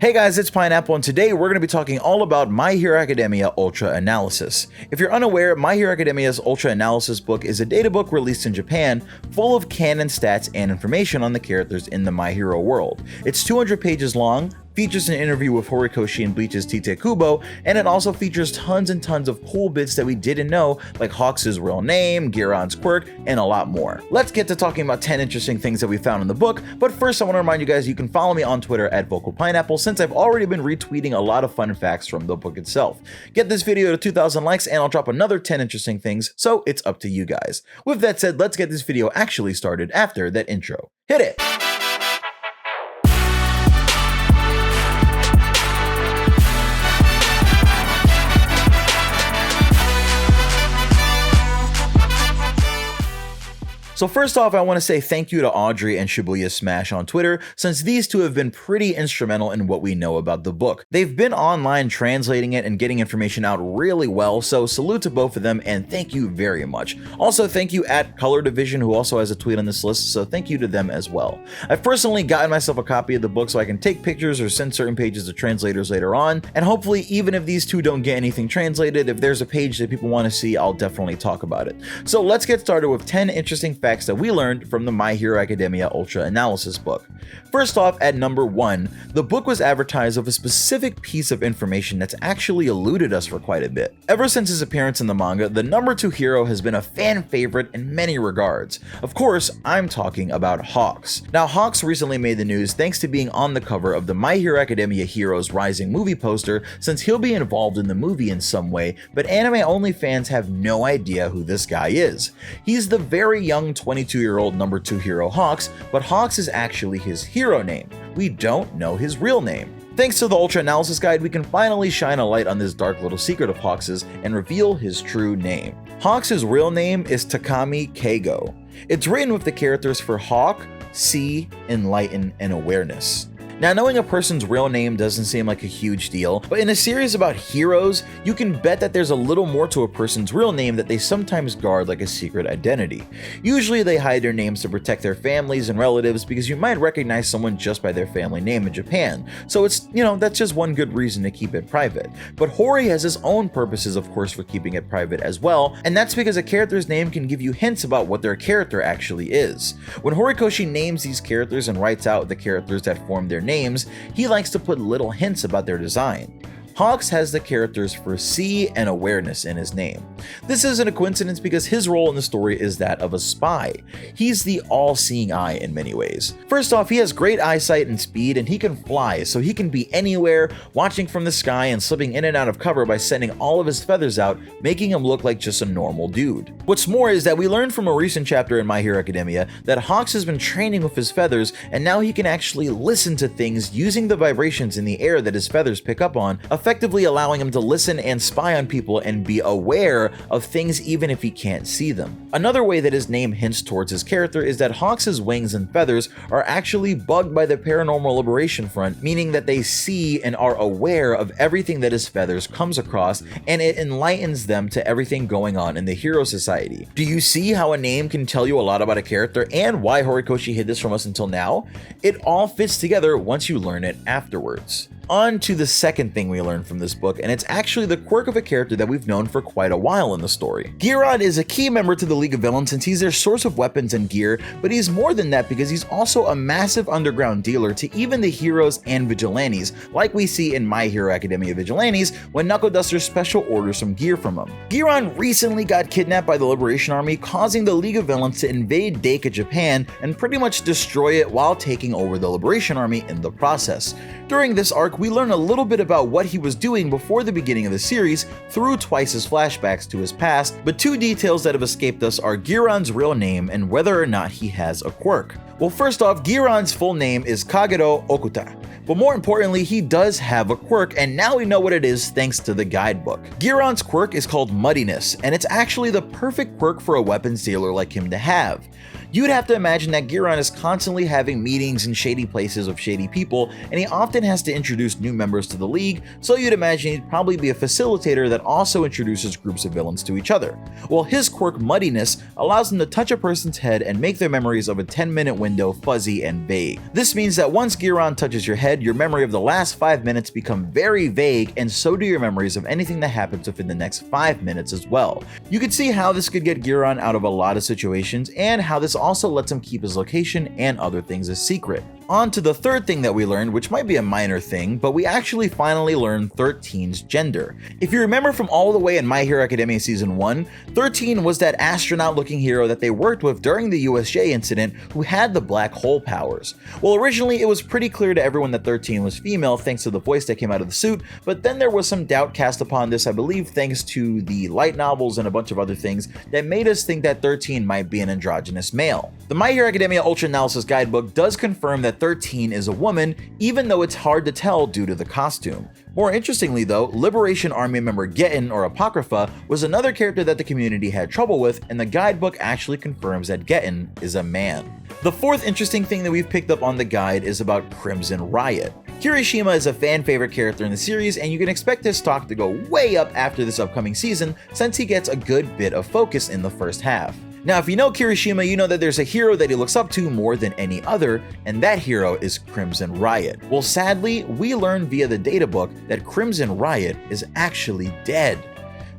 Hey guys, it's Pineapple, and today we're going to be talking all about My Hero Academia Ultra Analysis. If you're unaware, My Hero Academia's Ultra Analysis book is a data book released in Japan, full of canon stats and information on the characters in the My Hero world. It's 200 pages long, features an interview with Horikoshi and Bleach's Kubo, and it also features tons and tons of cool bits that we didn't know, like Hawks' real name, Giran's quirk, and a lot more. Let's get to talking about 10 interesting things that we found in the book, but first I want to remind you guys you can follow me on Twitter at VocalPineapple, since I've already been retweeting a lot of fun facts from the book itself. Get this video to 2,000 likes and I'll drop another 10 interesting things, so it's up to you guys. With that said, let's get this video actually started after that intro. Hit it! So first off, I want to say thank you to Audrey and Shibuya Smash on Twitter, since these two have been pretty instrumental in what we know about the book. They've been online translating it and getting information out really well, so salute to both of them and thank you very much. Also, thank you at Color Division, who also has a tweet on this list, so thank you to them as well. I've personally gotten myself a copy of the book so I can take pictures or send certain pages to translators later on, and hopefully even if these two don't get anything translated, if there's a page that people want to see, I'll definitely talk about it. So let's get started with 10 interesting facts that we learned from the My Hero Academia Ultra Analysis book. First off, at number 1, the book was advertised with a specific piece of information that's actually eluded us for quite a bit. Ever since his appearance in the manga, the number 2 hero has been a fan favorite in many regards. Of course, I'm talking about Hawks. Now, Hawks recently made the news thanks to being on the cover of the My Hero Academia Heroes Rising movie poster, since he'll be involved in the movie in some way, but anime-only fans have no idea who this guy is. He's the very young 22-year-old number 2 hero Hawks, but Hawks is actually his hero name. We don't know his real name. Thanks to the Ultra Analysis Guide, we can finally shine a light on this dark little secret of Hawks's and reveal his true name. Hawks' real name is Takami Keigo. It's written with the characters for Hawk, See, Enlighten, and Awareness. Now, knowing a person's real name doesn't seem like a huge deal, but in a series about heroes, you can bet that there's a little more to a person's real name that they sometimes guard like a secret identity. Usually they hide their names to protect their families and relatives because you might recognize someone just by their family name in Japan, so it's, that's just one good reason to keep it private. But Hori has his own purposes, of course, for keeping it private as well, and that's because a character's name can give you hints about what their character actually is. When Horikoshi names these characters and writes out the characters that form their names, he likes to put little hints about their design. Hawks has the characters for See and Awareness in his name. This isn't a coincidence because his role in the story is that of a spy. He's the all-seeing eye in many ways. First off, he has great eyesight and speed, and he can fly, so he can be anywhere, watching from the sky and slipping in and out of cover by sending all of his feathers out, making him look like just a normal dude. What's more is that we learned from a recent chapter in My Hero Academia that Hawks has been training with his feathers, and now he can actually listen to things using the vibrations in the air that his feathers pick up on, effectively allowing him to listen and spy on people and be aware of things even if he can't see them. Another way that his name hints towards his character is that Hawks' wings and feathers are actually bugged by the Paranormal Liberation Front, meaning that they see and are aware of everything that his feathers comes across, and it enlightens them to everything going on in the Hero Society. Do you see how a name can tell you a lot about a character and why Horikoshi hid this from us until now? It all fits together once you learn it afterwards. On to the second thing we learned from this book, and it's actually the quirk of a character that we've known for quite a while in the story. Giran is a key member to the League of Villains since he's their source of weapons and gear, but he's more than that because he's also a massive underground dealer to even the heroes and vigilantes, like we see in My Hero Academia Vigilantes when Knuckle Duster special orders some gear from him. Giran recently got kidnapped by the Liberation Army, causing the League of Villains to invade Deka, Japan, and pretty much destroy it while taking over the Liberation Army in the process. During this arc, we learn a little bit about what he was doing before the beginning of the series through Twice's flashbacks to his past, but two details that have escaped us are Giran's real name and whether or not he has a quirk. Well, first off, Giran's full name is Kagero Okuta, but more importantly, he does have a quirk, and now we know what it is thanks to the guidebook. Giran's quirk is called Muddiness, and it's actually the perfect quirk for a weapons dealer like him to have. You'd have to imagine that Giran is constantly having meetings in shady places with shady people, and he often has to introduce new members to the league, so you'd imagine he'd probably be a facilitator that also introduces groups of villains to each other. Well, his quirk Muddiness allows him to touch a person's head and make their memories of a 10-minute window fuzzy and vague. This means that once Giran touches your head, your memory of the last 5 minutes become very vague, and so do your memories of anything that happens within the next 5 minutes as well. You could see how this could get Giran out of a lot of situations, and how this also lets him keep his location and other things a secret. On to the third thing that we learned, which might be a minor thing, but we actually finally learned 13's gender. If you remember from all the way in My Hero Academia Season 1, 13 was that astronaut-looking hero that they worked with during the USJ incident who had the black hole powers. Well, originally it was pretty clear to everyone that 13 was female thanks to the voice that came out of the suit, but then there was some doubt cast upon this, I believe thanks to the light novels and a bunch of other things that made us think that 13 might be an androgynous male. The My Hero Academia Ultra Analysis Guidebook does confirm that 13 is a woman, even though it's hard to tell due to the costume. More interestingly though, Liberation Army member Getten, or Apocrypha, was another character that the community had trouble with, and the guidebook actually confirms that Getten is a man. The fourth interesting thing that we've picked up on the guide is about Crimson Riot. Kirishima is a fan favorite character in the series, and you can expect his stock to go way up after this upcoming season since he gets a good bit of focus in the first half. Now, if you know Kirishima, you know that there's a hero that he looks up to more than any other, and that hero is Crimson Riot. Well, sadly, we learned via the Databook that Crimson Riot is actually dead.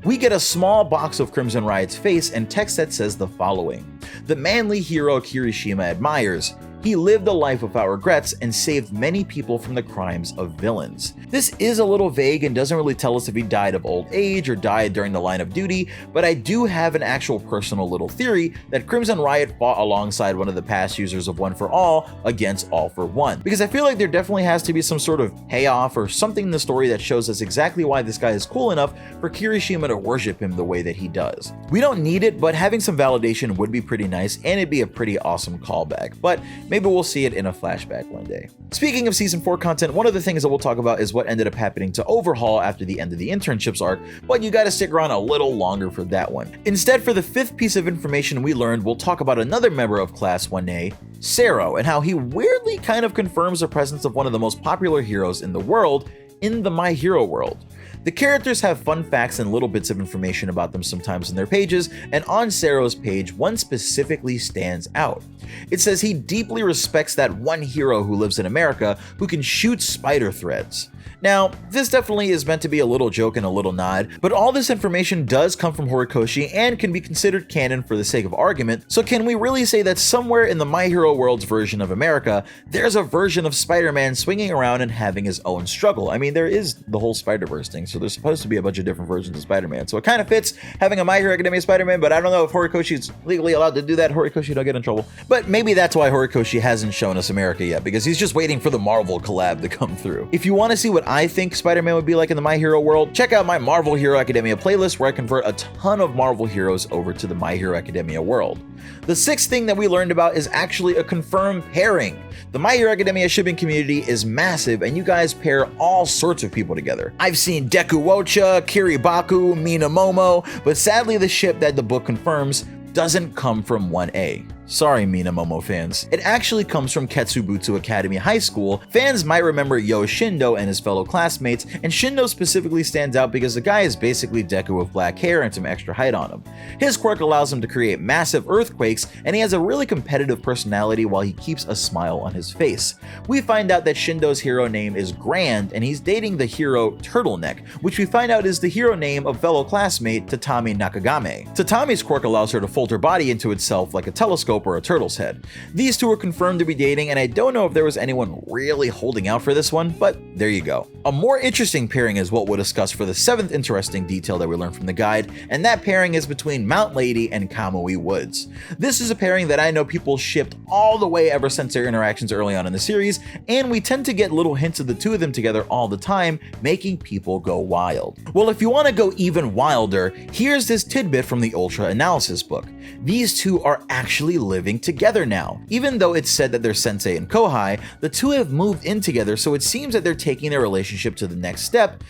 We get a small box of Crimson Riot's face and text that says the following: "The manly hero Kirishima admires. He lived a life without regrets and saved many people from the crimes of villains." This is a little vague and doesn't really tell us if he died of old age or died during the line of duty, but I do have an actual personal little theory that Crimson Riot fought alongside one of the past users of One for All against All for One, because I feel like there definitely has to be some sort of payoff or something in the story that shows us exactly why this guy is cool enough for Kirishima to worship him the way that he does. We don't need it, but having some validation would be pretty nice, and it'd be a pretty awesome callback, but maybe we'll see it in a flashback one day. Speaking of Season 4 content, one of the things that we'll talk about is what ended up happening to Overhaul after the end of the internships arc, but you gotta stick around a little longer for that one. Instead, for the fifth piece of information we learned, we'll talk about another member of Class 1A, Sero, and how he weirdly kind of confirms the presence of one of the most popular heroes in the world, in the My Hero world. The characters have fun facts and little bits of information about them sometimes in their pages, and on Sero's page, one specifically stands out. It says he deeply respects that one hero who lives in America who can shoot spider threads. Now, this definitely is meant to be a little joke and a little nod, but all this information does come from Horikoshi and can be considered canon for the sake of argument, so can we really say that somewhere in the My Hero World's version of America, there's a version of Spider-Man swinging around and having his own struggle? I mean, there is the whole Spider-Verse thing, so there's supposed to be a bunch of different versions of Spider-Man, so it kind of fits having a My Hero Academia Spider-Man, but I don't know if Horikoshi is legally allowed to do that. Horikoshi don't get in trouble. But maybe that's why Horikoshi hasn't shown us America yet, because he's just waiting for the Marvel collab to come through. If you want to see what I think Spider-Man would be like in the My Hero world, check out my Marvel Hero Academia playlist where I convert a ton of Marvel heroes over to the My Hero Academia world. The sixth thing that we learned about is actually a confirmed pairing. The My Hero Academia shipping community is massive, and you guys pair all sorts of people together. I've seen Deku Ocha, Kiribaku, Mina Momo, but sadly the ship that the book confirms doesn't come from 1A. Sorry, Mina Momo fans. It actually comes from Ketsubutsu Academy High School. Fans might remember Yo Shindo and his fellow classmates, and Shindo specifically stands out because the guy is basically Deku with black hair and some extra height on him. His quirk allows him to create massive earthquakes, and he has a really competitive personality while he keeps a smile on his face. We find out that Shindo's hero name is Grand, and he's dating the hero Turtleneck, which we find out is the hero name of fellow classmate Tatami Nakagame. Tatami's quirk allows her to fold her body into itself like a telescope or a turtle's head. These two are confirmed to be dating, and I don't know if there was anyone really holding out for this one, but there you go. A more interesting pairing is what we'll discuss for the seventh interesting detail that we learned from the guide, and that pairing is between Mount Lady and Kamui Woods. This is a pairing that I know people shipped all the way ever since their interactions early on in the series, and we tend to get little hints of the two of them together all the time, making people go wild. Well, if you want to go even wilder, here's this tidbit from the Ultra Analysis book. These two are actually living together now. Even though it's said that they're sensei and kohai, the two have moved in together, so it seems that they're taking their relationship to the next step,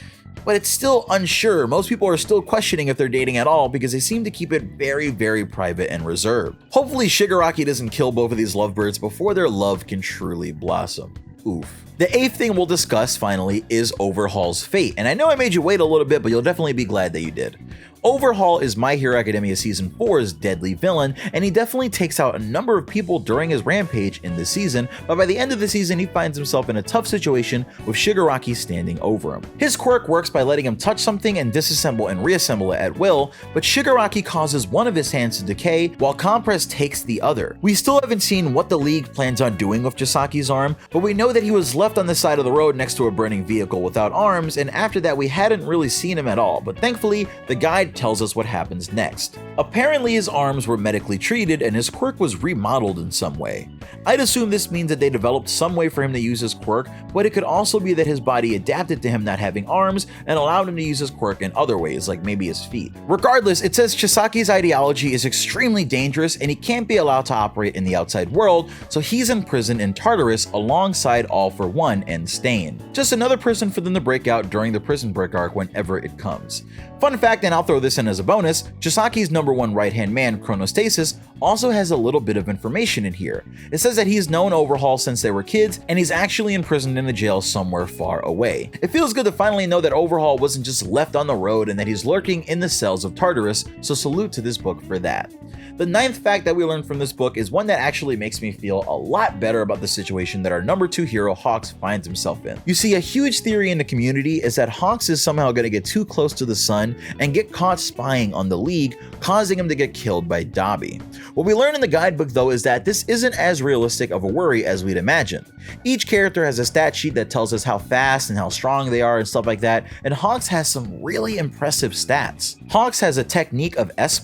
but it's still unsure. Most people are still questioning if they're dating at all because they seem to keep it very, very private and reserved. Hopefully Shigaraki doesn't kill both of these lovebirds before their love can truly blossom. Oof. The 8th thing we'll discuss, finally, is Overhaul's Fate, and I know I made you wait a little bit, but you'll definitely be glad that you did. Overhaul is My Hero Academia Season 4's deadly villain, and he definitely takes out a number of people during his rampage in this season, but by the end of the season he finds himself in a tough situation with Shigaraki standing over him. His quirk works by letting him touch something and disassemble and reassemble it at will, but Shigaraki causes one of his hands to decay, while Compress takes the other. We still haven't seen what the League plans on doing with Chisaki's arm, but we know that he was left on the side of the road next to a burning vehicle without arms, and after that we hadn't really seen him at all, but thankfully the guide tells us what happens next. Apparently his arms were medically treated and his quirk was remodeled in some way. I'd assume this means that they developed some way for him to use his quirk, but it could also be that his body adapted to him not having arms and allowed him to use his quirk in other ways, like maybe his feet. Regardless, it says Chisaki's ideology is extremely dangerous and he can't be allowed to operate in the outside world, so he's in prison in Tartarus alongside All For One and Stain. Just another person for them to break out during the prison break arc whenever it comes. Fun fact, and I'll throw this in as a bonus, Chisaki's #1 right-hand man, Chronostasis, also has a little bit of information in here. It says that he's known Overhaul since they were kids, and he's actually imprisoned in a jail somewhere far away. It feels good to finally know that Overhaul wasn't just left on the road and that he's lurking in the cells of Tartarus, so salute to this book for that. The 9th fact that we learned from this book is one that actually makes me feel a lot better about the situation that our #2 hero Hawks finds himself in. You see, a huge theory in the community is that Hawks is somehow going to get too close to the sun and get caught spying on the League, causing him to get killed by Dabi. What we learn in the guidebook though is that this isn't as realistic of a worry as we'd imagine. Each character has a stat sheet that tells us how fast and how strong they are and stuff like that, and Hawks has some really impressive stats. Hawks has a technique of S+,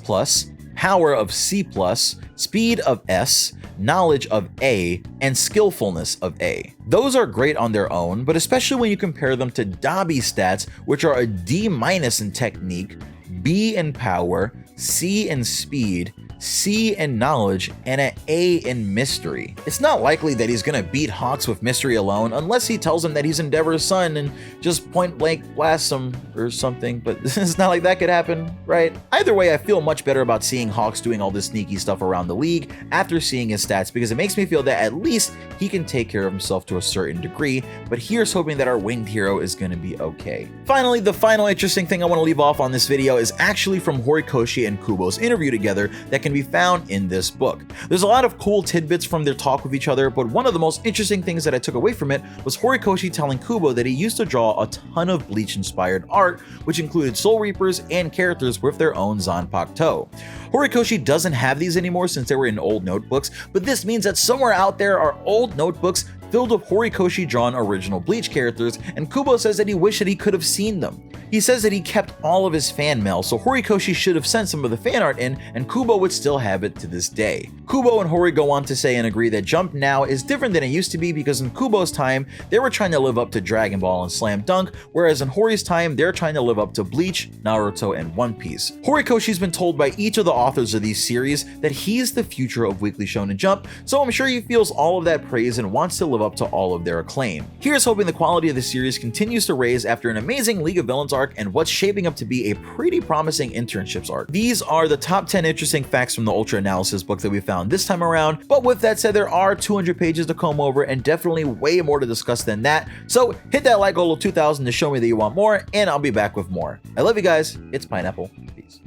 power of C+, speed of S, knowledge of A, and skillfulness of A. Those are great on their own, but especially when you compare them to Dabi's stats, which are a D- in technique, B in power, C in speed, C in knowledge, and an A in mystery. It's not likely that he's gonna beat Hawks with mystery alone unless he tells him that he's Endeavor's son and just point blank blasts him or something, but it's not like that could happen, right? Either way, I feel much better about seeing Hawks doing all this sneaky stuff around the League after seeing his stats because it makes me feel that at least he can take care of himself to a certain degree, but here's hoping that our winged hero is gonna be okay. Finally, the final interesting thing I want to leave off on this video is actually from Horikoshi and Kubo's interview together that can be found in this book. There's a lot of cool tidbits from their talk with each other, but one of the most interesting things that I took away from it was Horikoshi telling Kubo that he used to draw a ton of Bleach-inspired art, which included Soul Reapers and characters with their own Zanpakuto. Horikoshi doesn't have these anymore since they were in old notebooks, but this means that somewhere out there are old notebooks filled with Horikoshi drawn original Bleach characters, and Kubo says that he wished that he could have seen them. He says that he kept all of his fan mail, so Horikoshi should have sent some of the fan art in, and Kubo would still have it to this day. Kubo and Hori go on to say and agree that Jump now is different than it used to be because in Kubo's time, they were trying to live up to Dragon Ball and Slam Dunk, whereas in Hori's time, they're trying to live up to Bleach, Naruto, and One Piece. Horikoshi's been told by each of the authors of these series that he's the future of Weekly Shonen Jump, so I'm sure he feels all of that praise and wants to live up to all of their acclaim. Here's hoping the quality of the series continues to raise after an amazing League of Villains arc and what's shaping up to be a pretty promising internships arc. These are the top 10 interesting facts from the Ultra Analysis book that we found this time around, but with that said, there are 200 pages to comb over and definitely way more to discuss than that, so hit that like goal of 2,000 to show me that you want more, and I'll be back with more. I love you guys, it's Pineapple, peace.